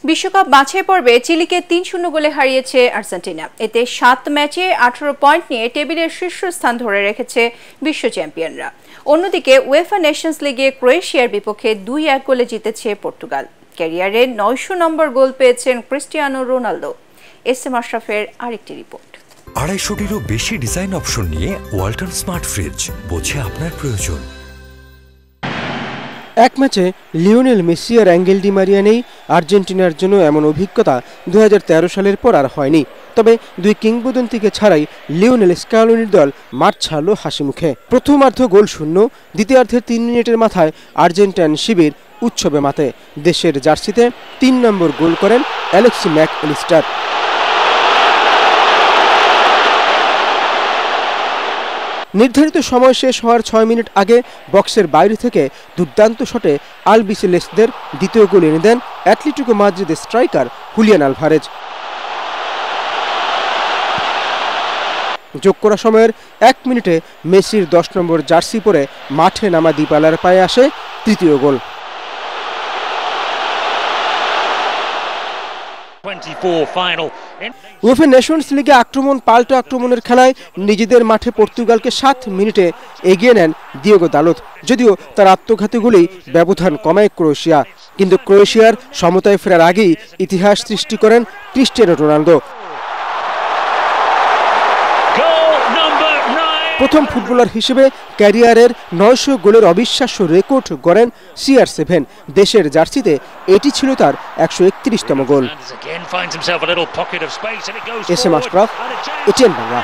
বিশ্বকাপ বাছাই পর্বে চিলিকে ৩-০ গোলে হারিয়েছে আর্জেন্টিনা। এতে ৭ ম্যাচে ১৮ পয়েন্ট নিয়ে টেবিলের শীর্ষস্থান ধরে রেখেছে বিশ্ব চ্যাম্পিয়নরা। অন্যদিকে উয়েফা নেশনস লিগে ক্রোয়েশিয়ার বিপক্ষে ২-১ গোলে জিতেছে পর্তুগাল। ক্যারিয়ারে ৯০০ নম্বর গোল পেয়েছেন ক্রিস্টিয়ানো রোনালদো। এসএম আশরাফের আরেকটি রিপোর্ট। ২৫০টিরও বেশি ডিজাইন অপশন নিয়ে ওয়ালটন স্মার্ট ফ্রিজ, বোঝে আপনার প্রয়োজন। এক ম্যাচে লিওনেল মেসি আর অ্যাঙ্গেল ডি মারিয়া নেই, আর্জেন্টিনার জন্য এমন অভিজ্ঞতা ২০১৩ সালের পর আর হয়নি। তবে দুই কিংবদন্তিকে ছাড়াই লিওনেল স্ক্যালোনির দল মাঠ ছাড়ল হাসি মুখে। প্রথমার্ধ গোল শূন্য, দ্বিতীয়ার্ধের ৩ মিনিটের মাথায় আর্জেন্টাইন শিবির উৎসবে মাতে। দেশের জার্সিতে ৩ নম্বর গোল করেন অ্যালেক্সি ম্যাক অ্যালিস্টার। নির্ধারিত সময় শেষ হওয়ার ৬ মিনিট আগে বক্সের বাইরে থেকে দুর্দান্ত শটে আলবিসেলেস্তেদের দ্বিতীয় গোল এনে দেন অ্যাটলেটিকো মাদ্রিদের স্ট্রাইকার হুলিয়ান আলভারেজ। যোগ করা সময়ের ১ মিনিটে মেসির ১০ নম্বর জার্সি পরে মাঠে নামা দিবালার পায়ে আসে তৃতীয় গোল। উয়েফা নেশনস লিগে আক্রমণ পাল্টা আক্রমণের খেলায় নিজেদের মাঠে পর্তুগালকে ৭ মিনিটে এগিয়ে নেন দিয়েগো দালোত। যদিও তার আত্মঘাতী গোলেই ব্যবধান কমায় ক্রোয়েশিয়া, কিন্তু ক্রোয়েশিয়ার সমতায় ফেরার আগেই ইতিহাস সৃষ্টি করেন ক্রিস্টিয়ানো রোনালদো। প্রথম ফুটবলার হিসেবে ক্যারিয়ারের ৯০০ গোলের অবিশ্বাস্য রেকর্ড গড়েন CR7। দেশের জার্সিতে এটি ছিল তার ১৩১তম গোল। SM Ashraf, ATN Bangla.